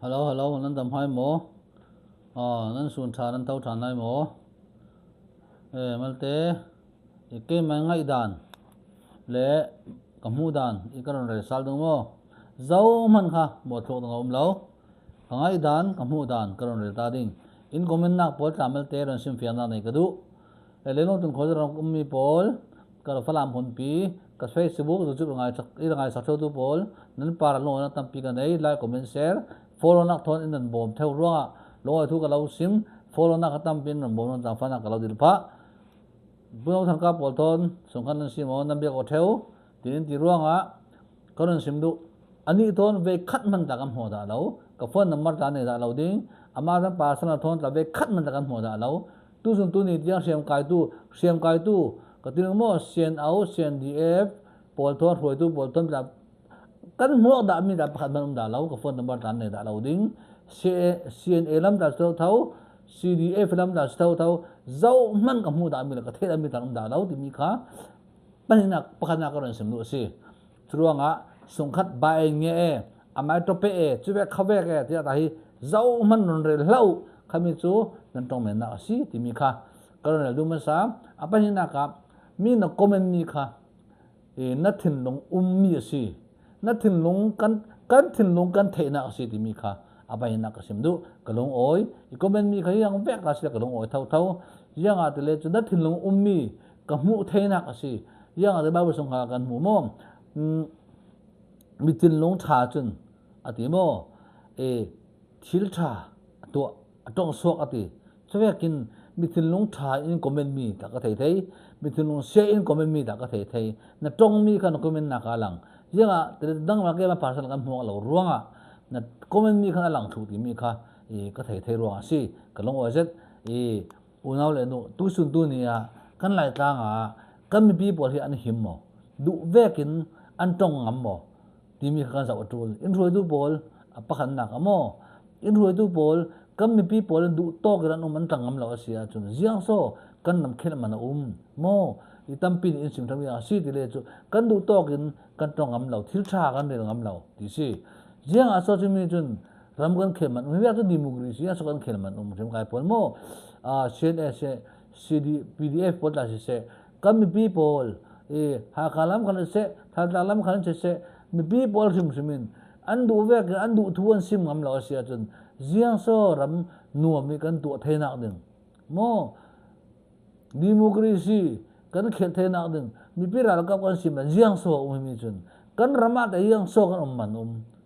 hello nan tam hai mo nan sun tha nan tau tha nai mo malte ke mai ngai dan le kamu dan ikaron re sal dung mo zau man kha mo thok dang om lo ngai dan kamu dan karon re ta ding in comment nak pol tamal te ron sim fiana nei kadu le long tun khoj ron ummi pol kar falam hon pi ka Facebook du chu ngai sa tho tu pol nan par lo na tam pi ka nei like comment share follow nak thon in nan bom theu ruanga loi thu ka lo sim follow nak tam pin nan bom nan fa na ka lo dil pha buno thang ka pol thon songkhan nan sim on nan be ko theu tin ti ruanga karon sim du ani thon ve khat man ta kam ho da lo ka phone number ta ne da lo ding ama ran personal thon ta ve khat man ta kam ho da lo tu sun tu ni tiang siam kai tu ka tin mo sian au sian df pol thon roi tu pol thon la kan mo da mi da pakhat man da lo ka phone number ta ne da lo ding cna lam da thau cdf lam da thau zau man ka mu da mi la ka the da mi ta da lo ti mi kha panina pakhat na ka ron sim nu si truanga songkhat bai nge amai to pe chu ve khawe ke ti ta hi zau man non re lau khami chu nan tong men na si ti mi kha karon lu ma sa apanina ka mi na comment ni kha na thin long mi si na thin long kan thin long kan the na si ti mi kha apanina ka sim du kalong oi I comment mi kha yang vek la si kalong oi thau yang a te le chu na thin long mi ka mu the na ka si yang a te ba bu song kha kan mu mo mi tin long tha chun ati mo thil tha to atong sok ati chwekin mi tin long tha in comment mi ta ka thei mi tin long share in comment mi ta ka thei na tong mi kan comment na ka lang yanga te dang ma ke ma parcel kan mo lo ruanga na comment mi kan lang thu ti mi kha ka thei ruanga si ka long o zet unaw le no tu sun tu ni ya kan lai ta nga kan mi pi por hi an him mo du vekin an tong ngam mo ti mi kan sa otul in roi du bol apakhan na ka mo in roi du bol kan mi pi pol du to kan man tang ngam lo sia chun jiang so kan nam khel man mo I tam pin in sim tham ya si ti le chu kan du to kin kan tong ngam lo thil tha kan re ngam lo ti si jiang a so chu mi chun ram kan khel man mi ya chu democracy ya so kan khel man jem kai pol mo cd pdf pol ta se kan mi pi pol ha kalam kan se tha kalam kan se mi pi pol simin an du ve an du thuan sim ngam lo sia chun jiang so ram nuam mi kan tu theina ding mo democracy kan khel theina ding mi pi ral ka kan sim jiang so mi chun kan rama ta yang so kan man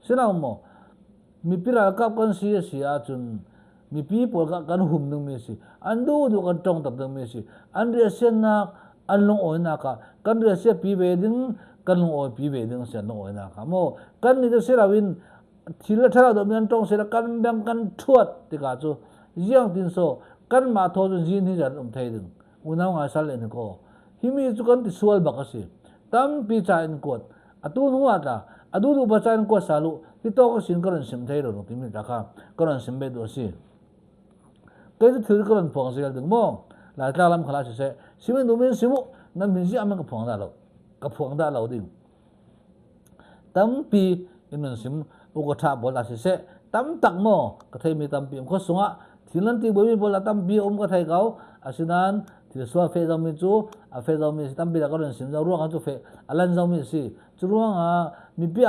sina mo mi pi ral ka kan sia chun mi pi pol ka kan hum nung mi si an du kan tong tap ding mi si an re sen na an long oi na ka kan re se pi ve ding kan long oi pi ve ding se long oi na ka mo kan ni de se rawin thila thara do mian tong se la kan bang kan thuat ti ka chu yang tin so kan ma tho ju jin hi jan thei ding unaw nga sal en ko himi chu kan ti sual ba ka si tam pi cha en kot atu nuwa ta adu du ba cha en ko salu ti to ko sin karon sim thei ro ti mi ta ka karon sim be do si ke tu thil karon phong se ding mo la ta lam khala se simen du men simu nan min si am ka phong da lo ding tam pi in sim u ko tha bol la se tam tak mo ka thei mi tam pi ko sunga thilan ti bo mi bol la tam bi ka thei kau asinan ti so fe dam mi chu a fe dam mi tam bi la ka ron sim za ruang chu fe alan zau mi si chu ruang mi pi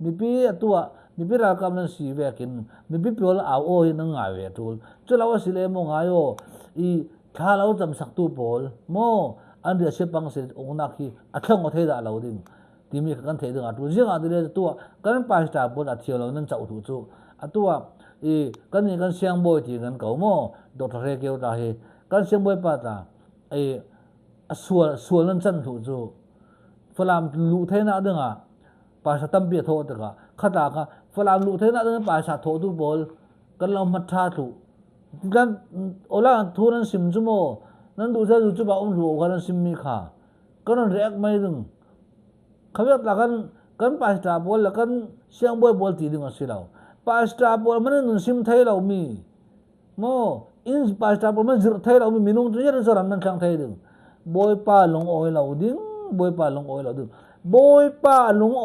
mi pi atua mi pi ra kam nan si ve kin mi pi pol hi nang nga ve tul chu law si le mo nga yo I tha law jam sak tu pol mo an ria se pang se ong na ki a thang o thei da lo ding ti mi kan thei ding a tu jing a de tu kan pa sta bol a thialo nan chau tu chu atua kan ni kan siang boy ti kan ko mo doctor re keu ta he kan siang boy pa ta a sual nan chan thu chu falam lu thei na ding a pa sa tam pi tho ta ka khata ka falam lu thei na ding pa sa tho tu bol kan lo mat tha thu kan ola thu nan sim chu mo nan du sa chu ba lu kan sim mi kha kan react mai ding khawiat la kan pasta bol la kan siang boy bol ti ding asilaw pasta bol man nun sim thai law mi mo in pasta bol man zir thai law mi minung tu yer zaram nan thang thai ding boy pa long oi law ding boy pa long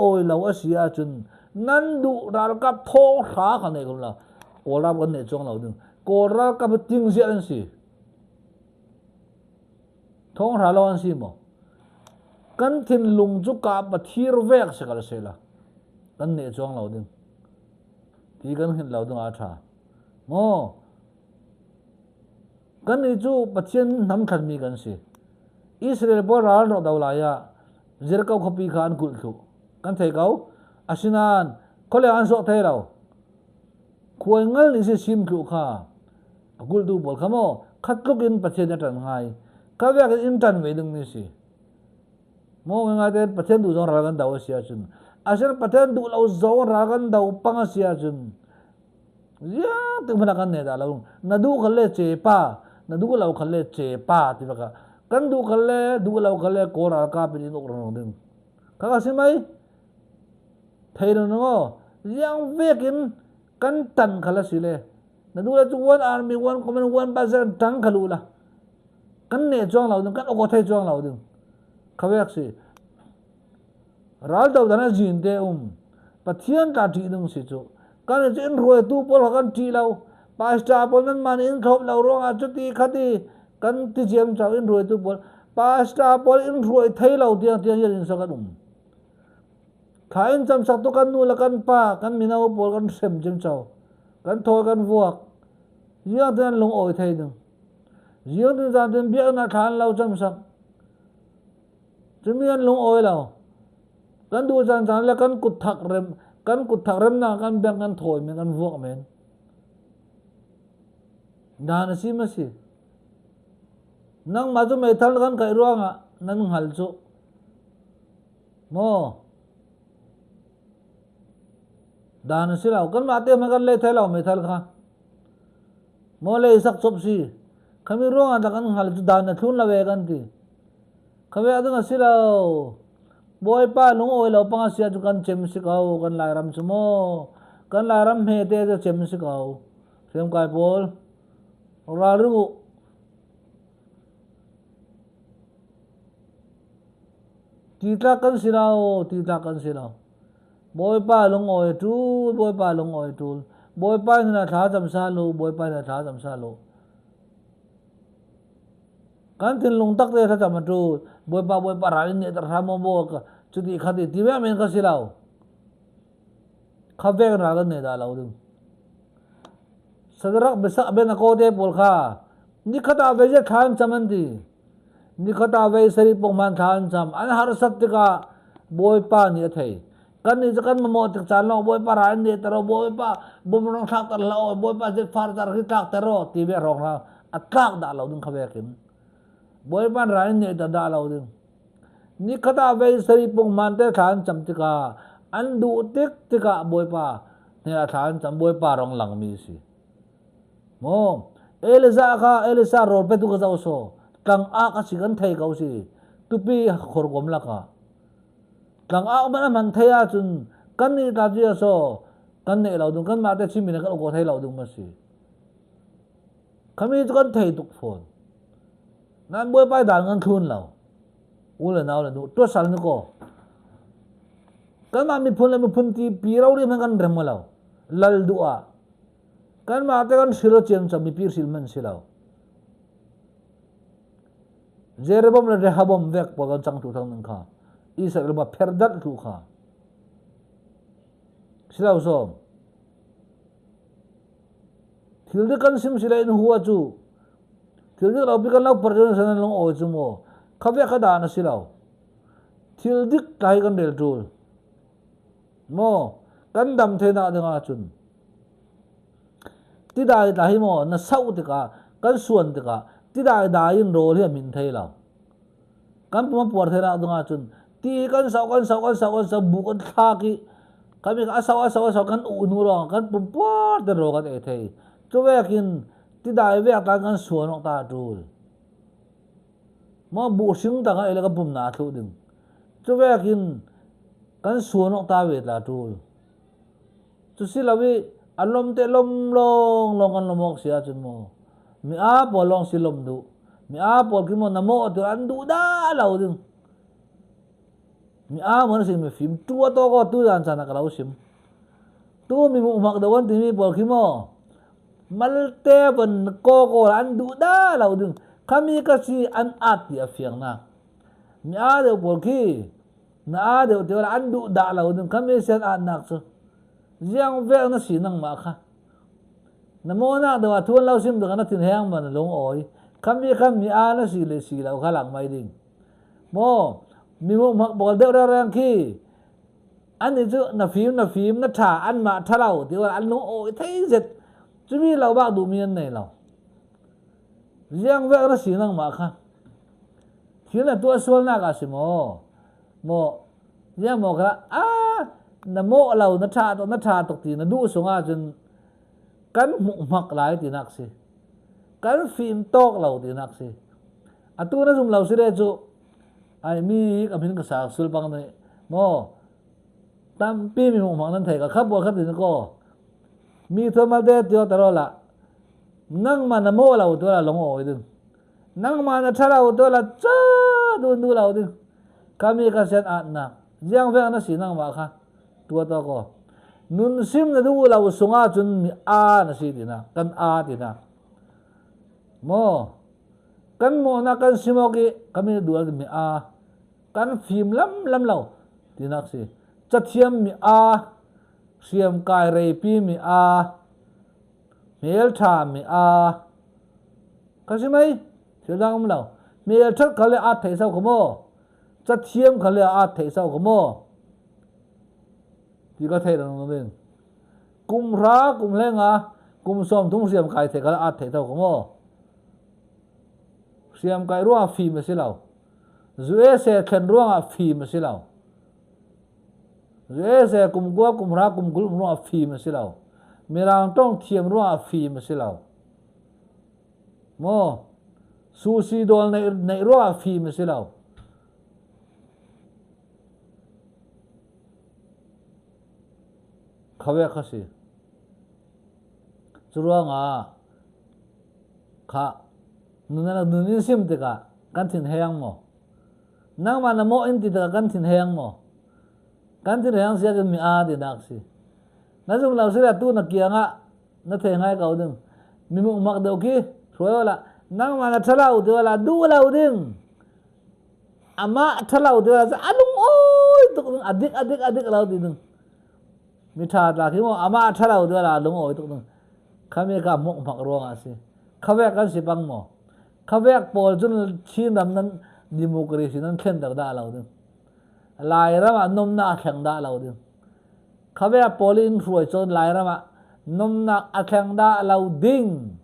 oi law asia chun nan du ral kap thong kha khan ne kum la kola kan ne chong lo ding kola kap ting sia an si thong ra lo an si mo kan thin lung chu ka pa thir vek se kal se la kan ne chong lo ding ti kan hin lo ding a tha mo kan ni chu pathian nam khan mi kan si Israel bo ral ro daw la ya zir kau khopi khan gul thu kan thei kau asinan khole an so thei lo khoi ngal ni se sim thu kha gul du bol khamo khat luk in pathian tan ngai ka vek in tan ve ding ni si mo ngai te pathian du jong ra kan daw sia chun asir pathian du lo zo ra kan daw pang sia chun ya tu mana kan ne da lo na du khalle che pa na du lo khalle che pa ti ba kan du khalle du lo khalle ko ra ka pe ni nok ro ding ka si mai thei no ngo yang vekin kan tan khala si le na du la chu one army one command one bazar tang khalu la kan ne chong lo ding kan o ko thei chong lo ding ka vek si ral daw dana jin te pathian ta thi ding si chu kan chen roi tu pol kan ti lo pasta pol nan man in thop lo ro a chu ti khati kan ti jem chaw in roi tu pol pasta pol in roi thei lo tiang tiang yin sa kan khain cham sak to kan nu la kan pa kan minau pol kan sem jem chaw kan thoi kan vuak ya dan long oi thei ding riêng từ gian đến biết là khán lâu chăm sóc chứ miên long oi lâu kan du gian gian là kan cụt thạc rem na kan beng kan thoi men kan vuak men dan si ma si nang ma chu mai thal kan kai ruang a nan hal chu mo dan si lau kan ma te ma kan le thai lau mai thal kha mo le sak chop si kami ruang a kan hal chu dan na thun la ve kan ti kami adang si lau boy pa long oi lo pang sia chu kan chem si kau kan lai ram chu mo kan lai ram he te chu chem si kau sem kai bol ra ru ti ta kan si lau boy pa long oi tu boy pa long oi tu boy pa na tha jam sa lu boy pa na tha jam sa lu kan tin lung tak te tha jam tu boy pa ra ni tar ha mo bo ka chu ti khati ti wa men ka si lau kha vek ra kan ne da lau ding sadrak besak ben ko te pol kha ni khata ve je khan chaman ti ni khata ve sari pong man khan cham an har sat ti ka boy pa ni thei kan ni kan mo tik chan lo boy pa ra ni taro boy pa bom rong thak tar lo boy pa je far tar ki tak taro ti ve rong ra atlak da lo ding kha vekin boy pa ra ni ta da lo ding ni khata ve sari pong man te khan cham ti ka an du tik ti ka boy pa ni a khan cham boy pa rong lang mi si mo elisa ro pe tu ka zo so tang a ka si kan thei kau si tu pi khor gom la ka tang a man man thei a chun kan ni ta ji so kan ne lo dung kan ma te chi mi na kan ko thei lo dung ma si khami chu kan thei tuk phone nan boy pa dan kan thun lo u le naw le du to sal ni ko kan ma mi phun ti pi rau ri man kan rem lo lal du a kan ma te kan silo chem cham mi pir silman silau jerebom le rehabom vek po kan chang tu thang nang kha Israel ba pherdat tu kha silau so thilde kan sim silai in huwa chu thilde lo bi kan lau parjon san long o chu mo khabe kha da na silau thildik tai kan del tul mo kan dam the na de nga chun ti dai dai mo na sau ti ka kan suan ti ka ti dai dai in ro le min thei lao kan pu por thei na dunga chun ti kan sau bu kan tha ki kami ka sau kan u nu ro kan pu por de ro kan e thei chu ve kin ti dai ve ka kan suan ok ta tul mo bu sing ta ka ele ka pum na thu ding chu ve kin kan suan ok ta ve la tul chu si lawi alom te lom long kan lomok sia chun mo mi a polong silom du mi a pol ki mo namo tu an du da lau ding mi a mo si mi phim tu to ko tu dan sana ka lau sim tu mi mu mak dawan ti mi pol khimo malte ban ko an du da lau ding kami ka si an at ya fiang na mi a de pol khi na a de te an du da lau ding kami sen an nak so giang ve na si nang ma kha na mo na da wa thun lau sim da na tin hang man long oi kami a na si le si lau kha lang mai ding mo mi mu mak bol de ra rang khi anh ấy chứ na phim nó trả ăn mà thà lâu thì ăn nó ôi thấy giật chứ mi lâu bác đủ miên này lâu riêng vẽ nó xí năng mà khá khiến là tôi xuân na cả xí mò riêng mò cái na mò lâu nó trả tục thì nó đủ xuống chân cắn mụn mặc lại thì nặng xí cắn phim tóc lâu thì nặng xí tôi nó dùng lâu xí đây chú ai mi cái mình cái sáng xuân bằng này mò tam pi mi mong nan thai ka khap bo khap din ko mi thomal de tyo tarola nang ma na mo la u to la long o din nang ma na thala u to la cha du la u din kami ka sen at na jiang ve na si nang ma kha tua to ko nun sim na du la u sunga chun mi a na si dina kan a dina mo kan mo na kan simo ki kami du mi a kan phim lam lo dina si chất thiêm mi a xiêm cài rei pi mi a mel tha mi a cái gì mấy thì đang không lâu mel chất khale a thấy sao không mò chất thiêm khale a thấy sao không mò thì có thể là nó bên cùng ra cùng lên cùng xóm thung xiêm cài thấy khale a thấy sao không mò xiêm cài ruộng phi mà xí lâu dưới xe khen ruộng phi mà xí lâu rồi sẽ cùng qua cùng ra cùng cùng nó phi mà xí lâu mirang trong thiêm nó phi mà xí lâu mo sushi đồn này nó phi mà xí lâu khawé khasi churuang kha nunin sim te ka kan thin heyang mo nang ma na mo in ti ta kan thin heyang mo kan tin yang sia kan mi a de dak si na zum lau sira tu na kia nga na the ngai kau ding mi mu mak deu ki thoi la nang ma na thalau de la du lau ding ama thalau de la alung oi tu adik lau di ding mi tha la ki mo ama thalau de la lung oi tu ding khame ka mok mak ro nga si khawek kan si pang mo khawek pol chun chi nam nan democracy nan khen dak da lau ding lại ra mà nôm na khang da lâu đi, khá về polin ruồi chôn lại ra mà nôm na khang da lâu ding,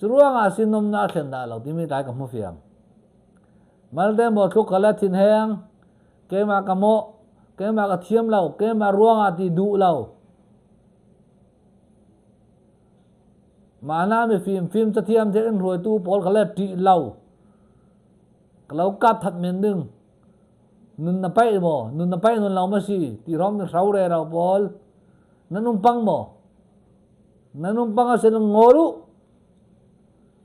churuang xin nôm na khang da lâu đi mi tai cầm mua phiền, mal dem một chút cái thìn hang, cái mà cầm mộ, cái mà cái thiêm lâu, cái mà ruang thì đủ lâu, mà na mi phim cho thiêm thế anh ruồi tu pol cái trị lâu, cái lâu cắt thật miền đừng nun na pai nun lau ma si ti rom ni sau re rau pol nanum pang a sen ngoru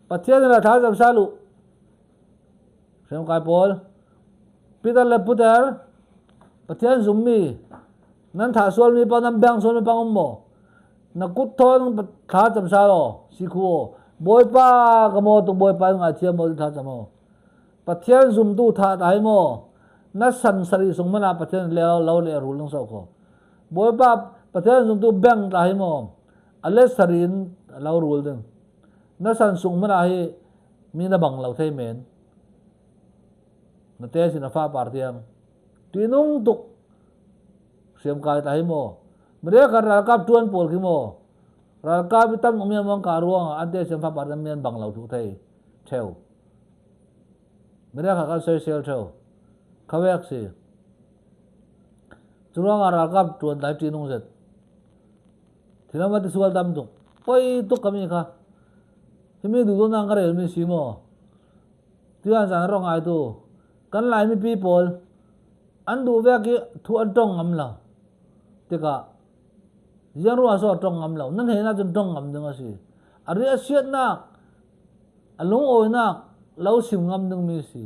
pathian la tha jam salu sem kai pol pitar le putar pathian zummi nan tha sol mi pa nam bang sol mi pang mo na kut thon tha jam salo si khu boy pa ka mo tu boy pa nga thiam mo tha jam mo pathian zum tu tha dai mo na san sari sung mana pathian leo lo le ru long so ko boy pa pathian sung tu bang dai mo ale sarin lo rul ding na san sung mana hi mi na bang lo thei men na te sin fa par tiang tinung tuk siam kai tai mo mre kar ra kap tuan pol ki mo ra ka bi tam mi mong ka ruang ante siam fa par men bang lo thu thei theo mre ka ka social theo khawek si churuang ara kap tuan dai tinung zet thilama ti sual dam tuk poi tuk kami kha himi du don ang kare mi si mo tian san rong ai tu kan lai mi people an du ve ki thu an tong ngam la tika yang ru aso tong ngam la nan he na chun tong ngam ding asi ari asiat na alung oi na lau sim ngam ding mi si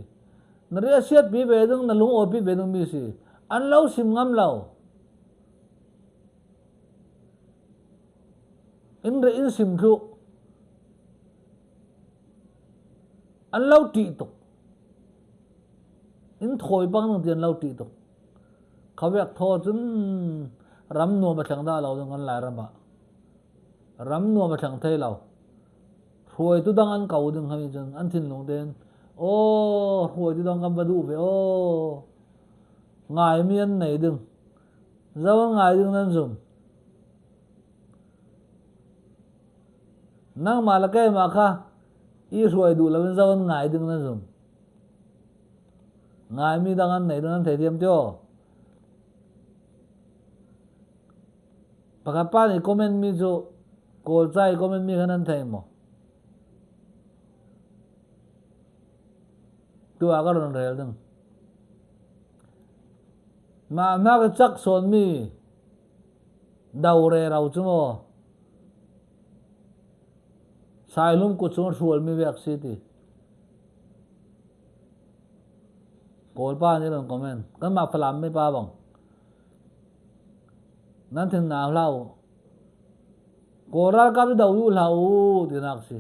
nari asiat bi be ding na lung oi bi be ding mi si an lau sim ngam lau in re in sim khu an lau ti tuk in thoi bang nang tian lau ti tuk khawek tho chun ram nu ma thang da lo dang an lai rama ram nu ma thang thei lo huai tu dang an kau ding hami chun an thin lung den o huai tu dang kam ba du ve o ngai mi an nei ding zaw ngai ding nan zum nang ma la kai ma kha i huai du la ben zaw ngai ding nan zum ngai mi dang an nei ding an thei thiam tyo pakapa ni comment mi chu kol chai comment mi khanan thei mo tu aga ron rel ding ma cái chắc son mi đầu re rau chu mo sai lum ku chu rual mi vek si ti kol pa ni ron comment kan ma phlam mi pa bang nan thing na lau koral ka đầu yu lau ti nak si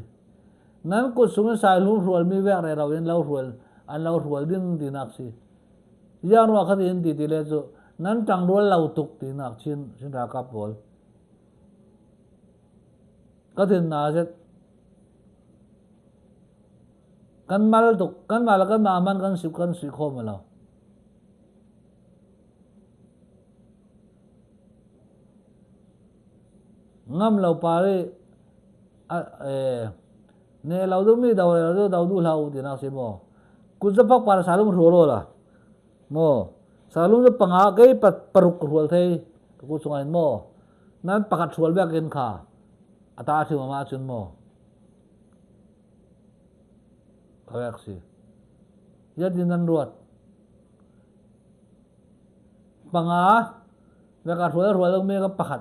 nan ku sung sai lum rual mi vek re rau in lau rual an lau rual din ti nak si yan wa kha tin ti le chu nan tang rual lau tuk ti nak chin ra kap bol ka tin na se kan mal tuk kan mal kan ma man kan si kho ma lo ngam lau pare ne lau du mi dau du lau ti nak si mo ku za pak par salum ro la mo salumจะปังอาเกยปัดปรุกรัวเทยกูสงสัยโมนั้นประกาศรัวแบบเกินขาอัตราที่มาจุนโมเขาอยากสิยัดดินนันรวดปังอาประกาศรัวแล้วมีก็ประกาศ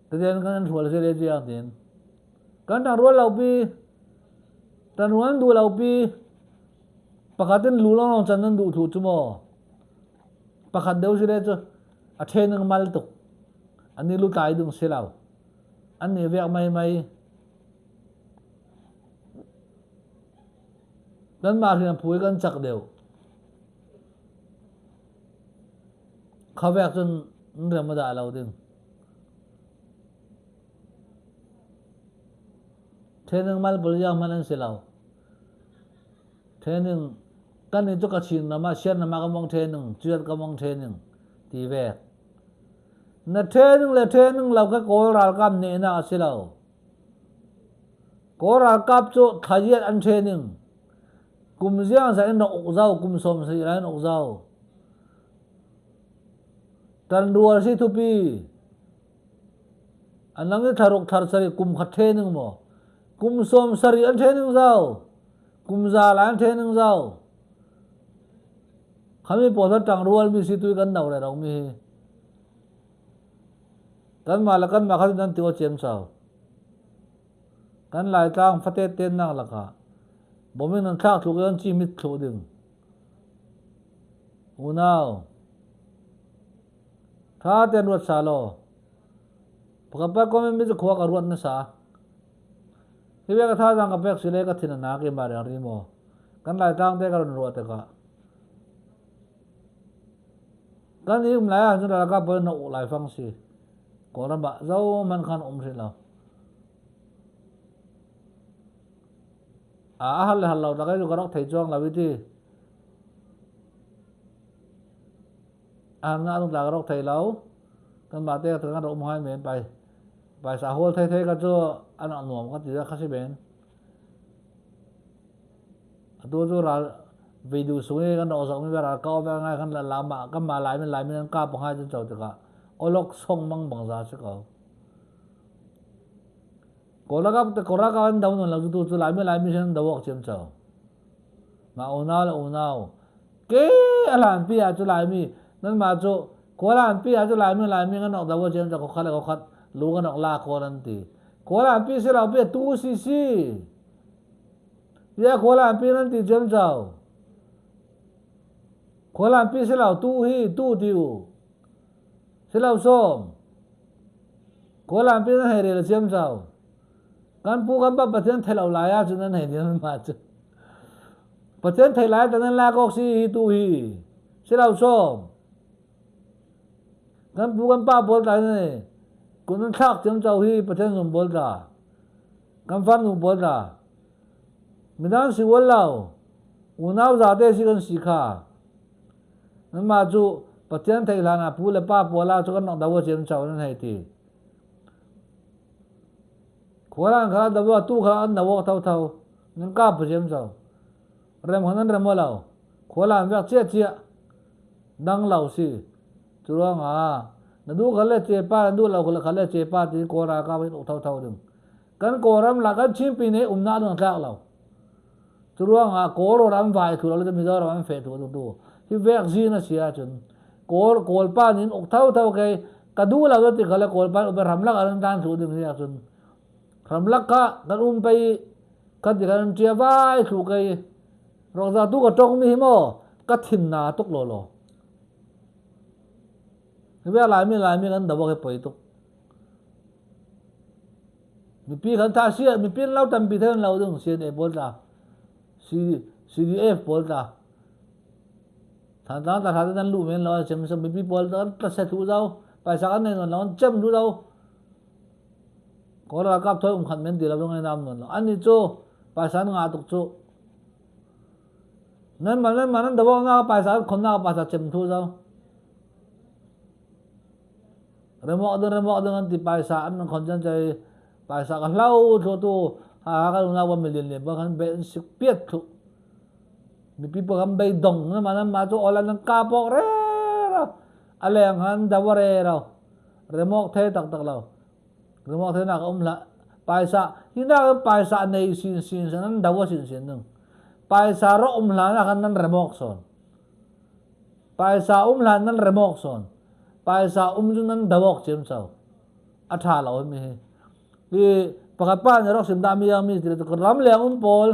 แต่เดี๋ยวกันรัวเสียเลยจีอย่างเดียนกันทางรัวเราปีทางรัวนั้นดูเราปีประกาศเป็นรู้แล้วจันนั้นดูถูกจุโมประกาศเดี๋ยวสิเลยจ้ะอาเทนึงมาลตุกอันนี้รู้ตายดึงเสียแล้วอันนี้เวียกไม่นั้นมาที่นั่นพูดกันจักเดียวเขาแวกจนเรื่องมาด่าเราดึงเทนึงมาลบริจาคมันนั่นเสียแล้วเทนึงกันนี่จุกชินนะมาเชียนนะมากำมองเทนึงเจือดกำมองเทนึงตีแวกนั่นเทนึงเลยเทนึงเราก็โกราลกับเนี่ยนะสิเราโกราลกับจุขยี้อันเทนึงกุมเสียงใส่นกเจ้ากุมสมใส่นกเจ้าตันรัวสิทุปีอันนั้นก็ทารกทารสริกุมขัดเทนึงมั้งกุมสมสริอันเทนึงเจ้ากุมซาลอันเทนึงเจ้าเขาไม่ปวดจังรัวมีสิตุยกันเดาเลยเรามีกันมาแล้วกันมาเขาดันตัวเจียมเจ้ากันหลายตั้งฟัดเต้นนั่งละค่ะบ่มีนันชากถูกกันจีมิดถูกดึงอูน่าวถ้าเต้นรวดสาโลปกติก็ไม่มีจะขวากรวดนะสาที่เวกท่าจังกับเวกสิเลก็ทินนาเกี่ยมาเรื่องนี้โมกันหลายตั้งเต้กันรวดแต่ก็กันนี้หลายอันจุดละก็เป็นหนุ่มหลายฟังสิก่อนบ่เจ้ามันขันสิเราฮัลเราตะกี้ก็รักไทยจ้องเราวิธีงานต้องตากรักไทยเรากันบาดเจ็บถึงกันเราไม่ให้เหม็นไปสาหัวไทยก็เจออันหนุ่มก็ตีได้ข้าศึกเหม็นตัวเราวิดีโอส่งให้กันเราส่งไม่เวลาเขาไปง่ายกันละมากันมาหลายมันกล้าปองให้จนเจ้าตะกี้โอล็อกส่งมั่งบังซาสิเขาก็แล้วก็แต่ก็รักกันดาวน์เราดูตัวหลายไม่ฉันดาวน์เชื่อมเจ้ามาอุณาวเก๋อะไรพี่อาจจะหลายมีนั่นมาโจก็อะไรพี่อาจจะหลายมีกันออกดาวน์เชื่อมเจ้าก็ขัดรู้กันออกลากคนนั้นทีก็อะไรพี่เสียเราพี่ตู้ซีเนี่ยก็อะไรพี่นั่นทีเชื่อมเจ้าก็อะไรพี่เสียเราตู้ดิวเสียเราส้ม ko lam pin he re chem chau kan pu kan pa pathian thelo la ya chu nan he ni ma chu pathian thai la ta nan la ko si tu hi silau som kan pu kan pa bol ta ne kun nan thak chem chau hi pathian zum bol ta kan fan nu bol ta midan si wol lao unau za te si kan si kha nan ma chu pathian thai la na pu le pa pola chu kan nok da wo chem chau nan he ti kholang kha da wa tu kha an da wo thau thau nan ka pu chem chau rem hanan rem lao kholang vak che che dang lao si chuang a na du khale che pa du lao khale che pa ti ko ra ka bai thau thau ding kan ko ram la kan chim pi ne na dang ka lao chuang a ko ro ram vai thu lo mi do ram fe thu du hi vek ji na sia chun kol pa nin ok thau thau ke ka du la ti khale kol pa ber ram la an dan thu ding sia chun ram la ka kan pai ka ti kan chia vai thu ke rồi ra tu có trông mi mò cắt thìn na túc lò lò bây lại mi gần đầu cái bồi túc mi pi khăn ta xia mi pi lâu tầm pi thêm lâu đừng xia để bol ra CDF bol ra thằng đó ta thằng đang lù men lo xem mi pi bol đó ta sẽ thu đâu phải sao anh này nó chấm thu đâu có là cặp thôi cũng khăn men thì là trong ngày năm rồi anh đi cho phải sao ngã tục cho nên mà nó đâu na bài sa con na bài sa chém thu sao remote dengan ti bài sa anh con chân chơi bài sa kan lau thu tu cái na 1 million le bahkan be sik piet thu mi pipo kan be dong na mana ma cho ola ng kapok re aleng han daware ra remote the tak lao remote the na la bài sa hina bài sa nei sin nan dawa sin nung pai sa ro la kan nan remok son pai sa la nan remok son pai sa jun nan dawok chem chau atha lo mi hi pakapa ne ro sim da mi yang mi ti to ram le pol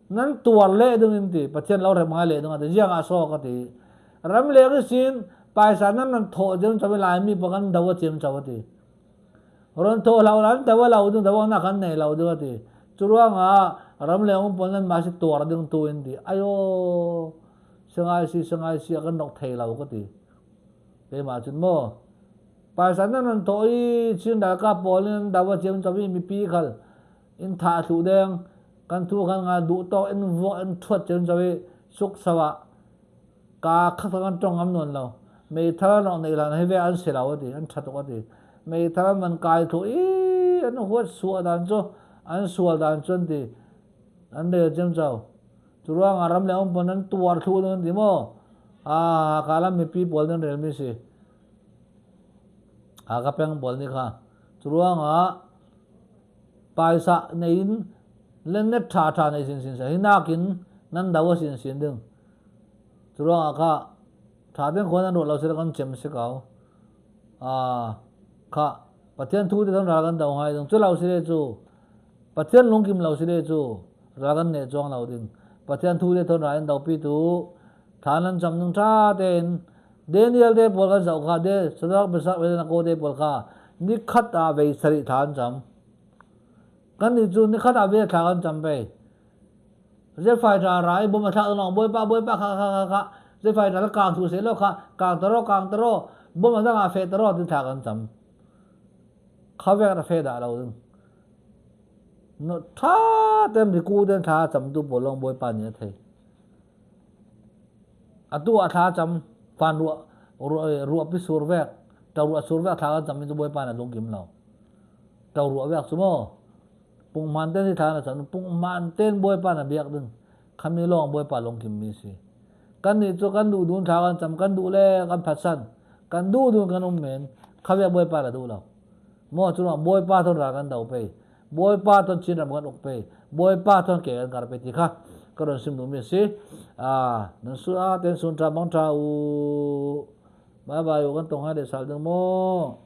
nan tuar le dung in ti pathian lo re ma le dung ati jiang a so ka ti ram le ki sin pai sa nan tho jeng chawi lai mi pakan dawa chem chau ti ron tho lao lan dawa lao dung dawa na kan nei lao dung ati churuang a ram le pol nan ma si tuar dung tu in ti ayo sangai si kan nok thei lao ka ti ke ma chun mo pai sa nan thoi chin da ka pol nan dawa chem chawi mi pi khal in tha thu deng kan thu kan nga du to in vo in thot chem chawi suk sawa ka kha kan tong am non lo me thara no nei la he ve an se lao ti an that ko ti me thara man kai thu an huat su dan cho an sual dan chon ti an de chem chau churuang aram le pon nan tuar thu non ti mo kala mi pi pol nan rel mi si ka peng bol ni kha churuang pai sa nein len net tha nei sin sa hinakin nan dawa sin ding churuang kha tha den khon an ro lo se kan chem se kau kha pathian thu de thon ra kan dau hai dong chu lo se le chu pathian lung kim lo se le chu ra kan ne chong lo ding pathian thu de thon ra an dau pi tu thanan cham nung tha den Daniel de bol kan zau kha de sadak besak we na ko de bol kha ni khat a ve sari than cham kan ni chu ni khat a ve tha kan cham pe je fai ra rai bo ma tha no boy pa kha je fai ra ka thu se lo kha kang taro bo ma da fe taro ti tha kan cham kha ve ra fe da lo no tha tem ri ku den tha cham tu bolong boy pa ni thei atu a tha cham fan ruộng pi sur vek tàu ruộng sur vek thà chăm min boy pa na long kim lao tàu ruộng vek sumo pung man ten thi thà na chan pung man ten boy pa na biak ding kham ni long boy pa long kim mi si kan ni cho kan du dun thà kan cham kan du le kan phasan kan du dun kan men khawe boy pa la du lao mo chu boy pa thon ra kan dau pe boy pa thon chin ram kan ok pe boy pa thon ke kan kar pe ti kha karon sim du mi si nan su ten sun tra bang tra u bye bye kan tong ha de sal ding mo